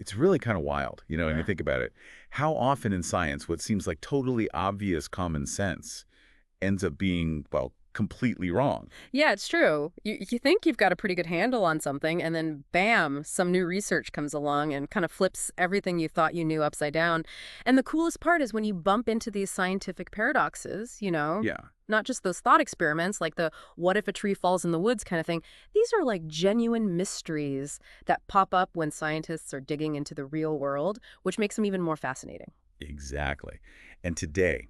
It's really kind of wild, when you think about it. How often in science what seems like totally obvious common sense ends up being, well, completely wrong. Yeah, it's true. You think you've got a pretty good handle on something, and then bam, some new research comes along and kind of flips everything you thought you knew upside down. And the coolest part is when you bump into these scientific paradoxes, Yeah, not just those thought experiments like the what if a tree falls in the woods kind of thing. These are like genuine mysteries that pop up when scientists are digging into the real world, which makes them even more fascinating. exactly. And today,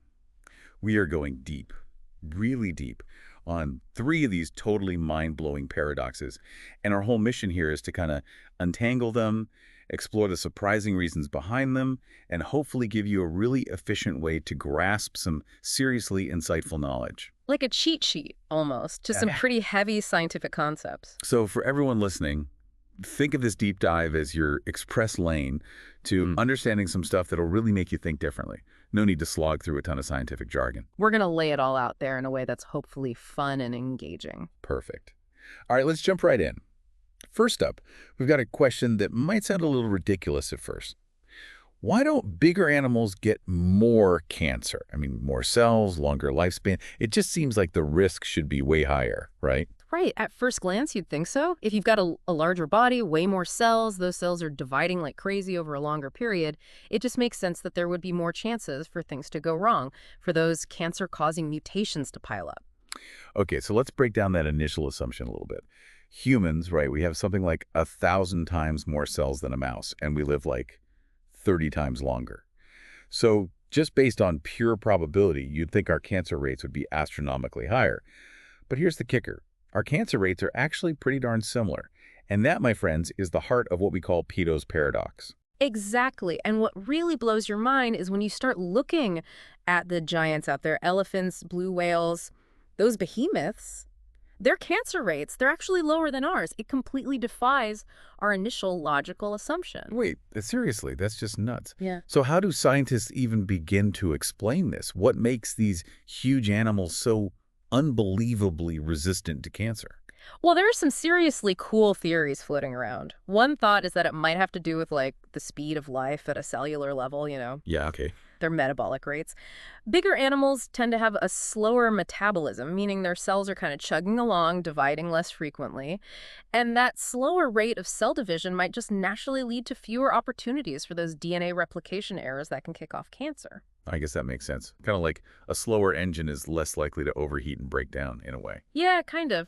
we are going deep, really deep, on three of these totally mind-blowing paradoxes. And our whole mission here is to kind of untangle them, explore the surprising reasons behind them, and hopefully give you a really efficient way to grasp some seriously insightful knowledge. Like a cheat sheet, almost, to some Yeah. pretty heavy scientific concepts. So for everyone listening, think of this deep dive as your express lane to understanding some stuff that'll really make you think differently. No need to slog through a ton of scientific jargon. We're going to lay it all out there in a way that's hopefully fun and engaging. Perfect. All right, let's jump right in. First up, we've got a question that might sound a little ridiculous at first. Why don't bigger animals get more cancer? I mean, more cells, longer lifespan. It just seems like the risk should be way higher, right? Right. At first glance, you'd think so. If you've got a larger body, way more cells, those cells are dividing like crazy over a longer period, it just makes sense that there would be more chances for things to go wrong, for those cancer-causing mutations to pile up. Okay, so let's break down that initial assumption a little bit. Humans, right, we have something like 1,000 times more cells than a mouse, and we live like 30 times longer. So just based on pure probability, you'd think our cancer rates would be astronomically higher. But here's the kicker. Our cancer rates are actually pretty darn similar. And that, my friends, is the heart of what we call Peto's paradox. Exactly. And what really blows your mind is when you start looking at the giants out there, elephants, blue whales, those behemoths, their cancer rates, they're actually lower than ours. It completely defies our initial logical assumption. Wait, seriously, that's just nuts. Yeah. So how do scientists even begin to explain this? What makes these huge animals so unbelievably resistant to cancer? Well, there are some seriously cool theories floating around. One thought is that it might have to do with like the speed of life at a cellular level, Yeah, okay. their metabolic rates. Bigger animals tend to have a slower metabolism, meaning their cells are kind of chugging along, dividing less frequently. And that slower rate of cell division might just naturally lead to fewer opportunities for those DNA replication errors that can kick off cancer. I guess that makes sense. Kind of like a slower engine is less likely to overheat and break down in a way. Yeah, kind of.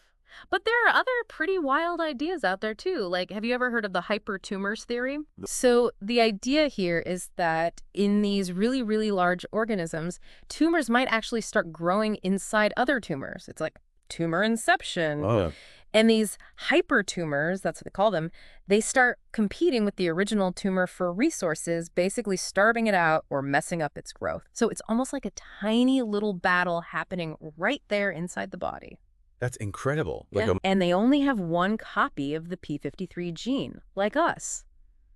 But there are other pretty wild ideas out there too. Like, have you ever heard of the hypertumors theory? So the idea here is that in these really, really large organisms, tumors might actually start growing inside other tumors. It's like tumor inception. Oh, And these hypertumors, that's what they call them, they start competing with the original tumor for resources, basically starving it out or messing up its growth. So it's almost like a tiny little battle happening right there inside the body. that's incredible. Yeah. And they only have one copy of the P53 gene, like us.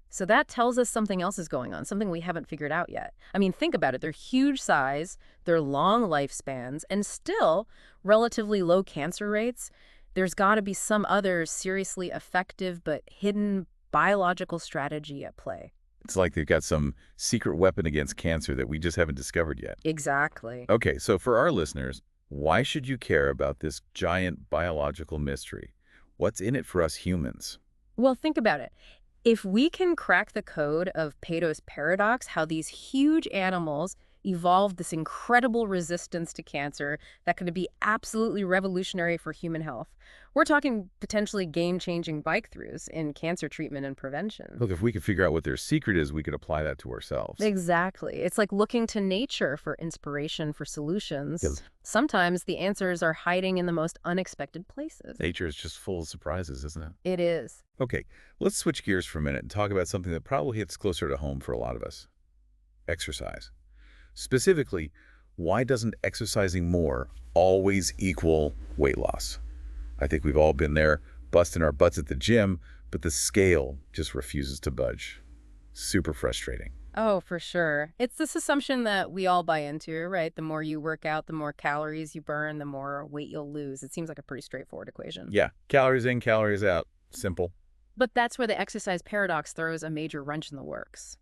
So that tells us something else is going on, something we haven't figured out yet. I mean, think about it. They're huge size, they're long lifespans, and still relatively low cancer rates. There's got to be some other seriously effective but hidden biological strategy at play. It's like they've got some secret weapon against cancer that we just haven't discovered yet. Exactly. Okay, so for our listeners, why should you care about this giant biological mystery? What's in it for us humans? Well, think about it. If we can crack the code of Peto's paradox, how these huge animals evolved this incredible resistance to cancer that could be absolutely revolutionary for human health, we're talking potentially game-changing breakthroughs in cancer treatment and prevention. Look, if we could figure out what their secret is, we could apply that to ourselves. Exactly. It's like looking to nature for inspiration for solutions. Yes. Sometimes the answers are hiding in the most unexpected places. Nature is just full of surprises, isn't it? It is. Okay, let's switch gears for a minute and talk about something that probably hits closer to home for a lot of us. Exercise. Specifically, why doesn't exercising more always equal weight loss? I think we've all been there, busting our butts at the gym, but the scale just refuses to budge. Super frustrating. Oh, for sure. It's this assumption that we all buy into, right? The more you work out, the more calories you burn, the more weight you'll lose. It seems like a pretty straightforward equation. Yeah, calories in, calories out. Simple. But that's where the exercise paradox throws a major wrench in the works.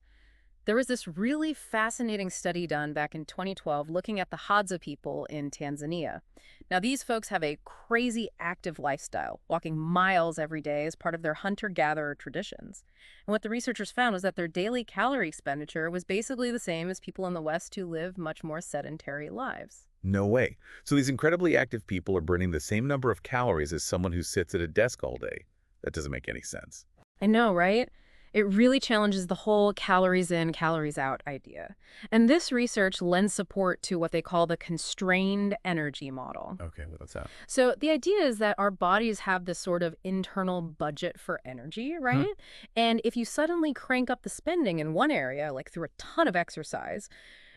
There was this really fascinating study done back in 2012 looking at the Hadza people in Tanzania. Now, these folks have a crazy active lifestyle, walking miles every day as part of their hunter-gatherer traditions. And what the researchers found was that their daily calorie expenditure was basically the same as people in the West who live much more sedentary lives. No way. So these incredibly active people are burning the same number of calories as someone who sits at a desk all day. That doesn't make any sense. I know, right? It really challenges the whole calories in, calories out idea. And this research lends support to what they call the constrained energy model. Okay, what's that? So the idea is that our bodies have this sort of internal budget for energy, Hmm. right? And if you suddenly crank up the spending in one area, like through a ton of exercise,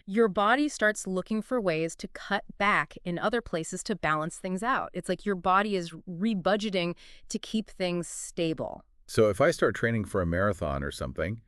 your body starts looking for ways to cut back in other places to balance things out. It's like your body is rebudgeting to keep things stable. So if I start training for a marathon or something,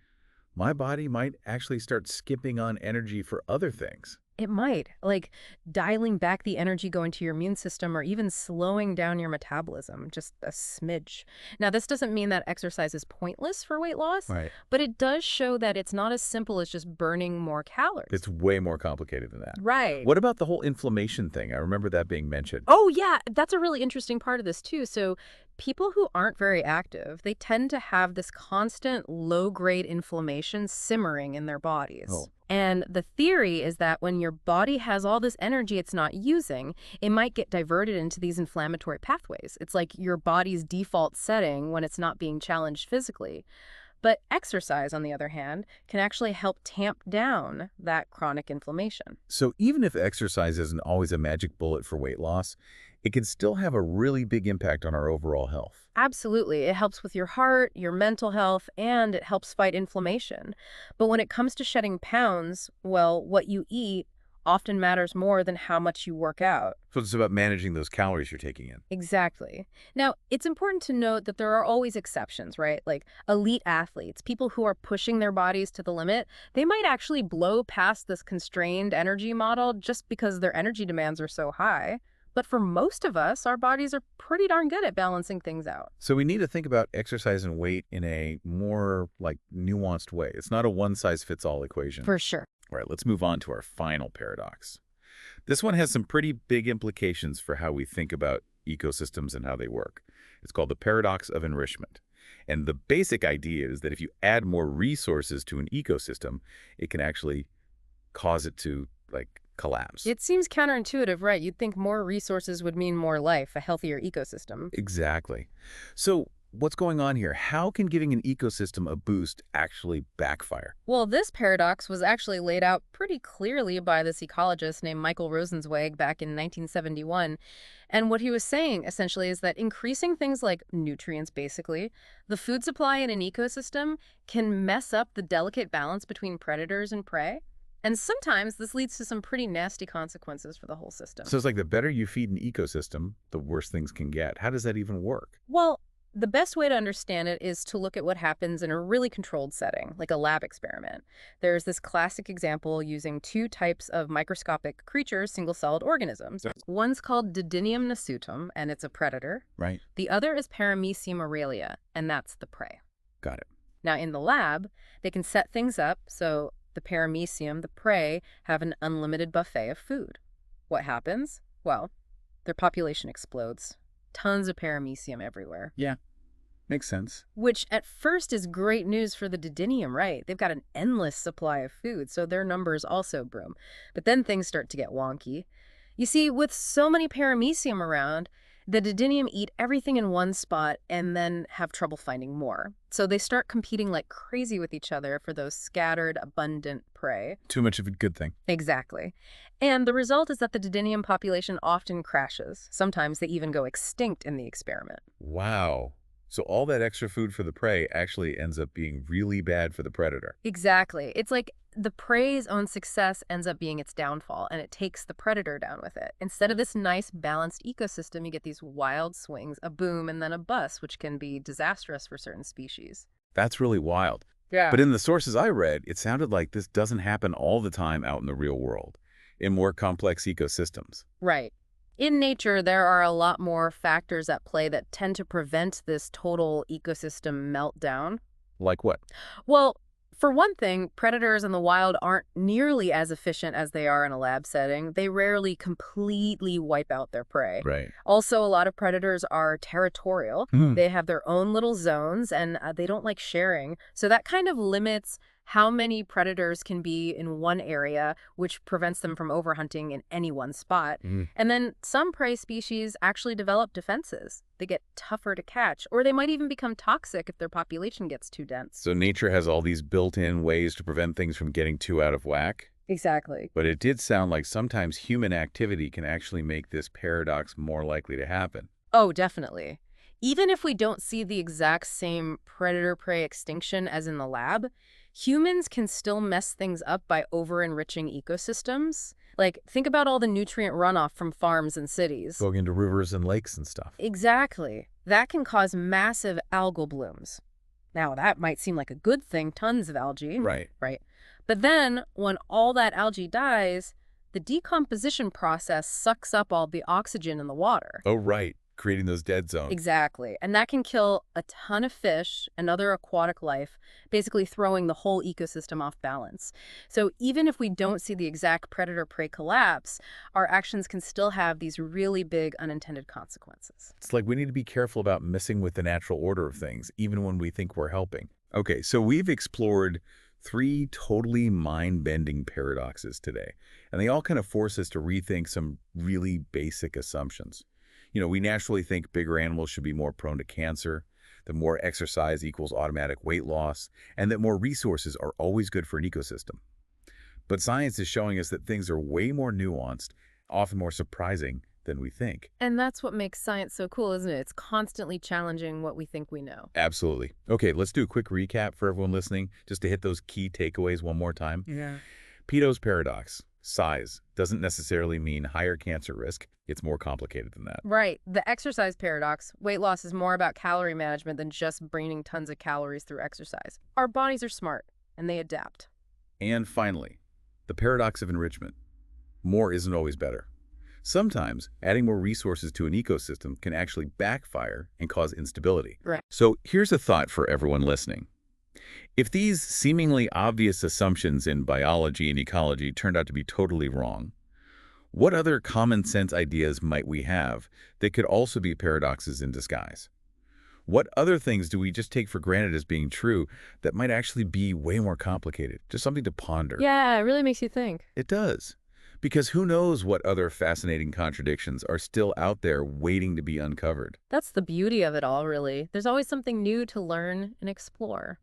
my body might actually start skipping on energy for other things. It might, like dialing back the energy going to your immune system or even slowing down your metabolism, just a smidge. Now, this doesn't mean that exercise is pointless for weight loss, Right. but it does show that it's not as simple as just burning more calories. It's way more complicated than that. Right. What about the whole inflammation thing? I remember that being mentioned. Oh, yeah, that's a really interesting part of this, too. So people who aren't very active, they tend to have this constant low-grade inflammation simmering in their bodies. Oh. And the theory is that when your body has all this energy it's not using, it might get diverted into these inflammatory pathways. It's like your body's default setting when it's not being challenged physically. But exercise, on the other hand, can actually help tamp down that chronic inflammation. So even if exercise isn't always a magic bullet for weight loss, it can still have a really big impact on our overall health. Absolutely. It helps with your heart, your mental health, and it helps fight inflammation. But when it comes to shedding pounds, well, what you eat often matters more than how much you work out. So it's about managing those calories you're taking in. Exactly. Now, it's important to note that there are always exceptions, right? Like elite athletes, people who are pushing their bodies to the limit, they might actually blow past this constrained energy model just because their energy demands are so high. But for most of us, our bodies are pretty darn good at balancing things out. So we need to think about exercise and weight in a more nuanced way. It's not a one-size-fits-all equation. For sure. All right, let's move on to our final paradox. This one has some pretty big implications for how we think about ecosystems and how they work. It's called the Paradox of Enrichment. And the basic idea is that if you add more resources to an ecosystem, it can actually cause it to, collapse. It seems counterintuitive, right? You'd think more resources would mean more life, a healthier ecosystem. Exactly. So what's going on here? How can giving an ecosystem a boost actually backfire? Well, this paradox was actually laid out pretty clearly by this ecologist named Michael Rosenzweig back in 1971. And what he was saying, essentially, is that increasing things like nutrients, basically, the food supply in an ecosystem can mess up the delicate balance between predators and prey. And sometimes this leads to some pretty nasty consequences for the whole system. So it's like the better you feed an ecosystem, the worse things can get. How does that even work? Well, the best way to understand it is to look at what happens in a really controlled setting, like a lab experiment. There's this classic example using two types of microscopic creatures, single-celled organisms. One's called Didinium nasutum, and it's a predator. Right? The other is Paramecium aurelia, and that's the prey. Got it. Now, in the lab, they can set things up so the paramecium, the prey, have an unlimited buffet of food. What happens? Well, their population explodes. Tons of paramecium everywhere. Yeah, makes sense. Which at first is great news for the Didinium, right? They've got an endless supply of food, so their numbers also boom. But then things start to get wonky. You see, with so many paramecium around, the Didinium eat everything in one spot and then have trouble finding more. So they start competing like crazy with each other for those scattered, abundant prey. Too much of a good thing. Exactly. And the result is that the Didinium population often crashes. Sometimes they even go extinct in the experiment. Wow. So all that extra food for the prey actually ends up being really bad for the predator. Exactly. It's like the prey's own success ends up being its downfall, and it takes the predator down with it. Instead of this nice, balanced ecosystem, you get these wild swings, a boom and then a bust, which can be disastrous for certain species. That's really wild. Yeah. But in the sources I read, it sounded like this doesn't happen all the time out in the real world, in more complex ecosystems. Right. In nature, there are a lot more factors at play that tend to prevent this total ecosystem meltdown. Like what? Well, for one thing, predators in the wild aren't nearly as efficient as they are in a lab setting. They rarely completely wipe out their prey. Right. Also, a lot of predators are territorial. Hmm. They have their own little zones and they don't like sharing. So that kind of limits how many predators can be in one area, which prevents them from overhunting in any one spot. Mhm. And then some prey species actually develop defenses. They get tougher to catch, or they might even become toxic if their population gets too dense. So nature has all these built-in ways to prevent things from getting too out of whack. Exactly. But it did sound like sometimes human activity can actually make this paradox more likely to happen. Oh, definitely. Even if we don't see the exact same predator-prey extinction as in the lab, humans can still mess things up by over-enriching ecosystems. Like, think about all the nutrient runoff from farms and cities. Going into rivers and lakes and stuff. Exactly. That can cause massive algal blooms. Now, that might seem like a good thing, tons of algae. Right. Right. But then, when all that algae dies, the decomposition process sucks up all the oxygen in the water. Oh, right. Creating those dead zones. Exactly. And that can kill a ton of fish and other aquatic life, basically throwing the whole ecosystem off balance. So even if we don't see the exact predator-prey collapse, our actions can still have these really big unintended consequences. It's like we need to be careful about messing with the natural order of things, even when we think we're helping. Okay, so we've explored 3 totally mind-bending paradoxes today, and they all kind of force us to rethink some really basic assumptions. We naturally think bigger animals should be more prone to cancer, that more exercise equals automatic weight loss, and that more resources are always good for an ecosystem. But science is showing us that things are way more nuanced, often more surprising than we think. And that's what makes science so cool, isn't it? It's constantly challenging what we think we know. Absolutely. Okay, let's do a quick recap for everyone listening, just to hit those key takeaways one more time. Yeah. Peto's paradox. Size doesn't necessarily mean higher cancer risk. It's more complicated than that. Right. The exercise paradox. Weight loss is more about calorie management than just burning tons of calories through exercise. Our bodies are smart, and they adapt. And finally, the paradox of enrichment. More isn't always better. Sometimes adding more resources to an ecosystem can actually backfire and cause instability. Right. So here's a thought for everyone listening. If these seemingly obvious assumptions in biology and ecology turned out to be totally wrong, what other common sense ideas might we have that could also be paradoxes in disguise? What other things do we just take for granted as being true that might actually be way more complicated? Just something to ponder. Yeah, it really makes you think. It does. Because who knows what other fascinating contradictions are still out there waiting to be uncovered. That's the beauty of it all, really. There's always something new to learn and explore.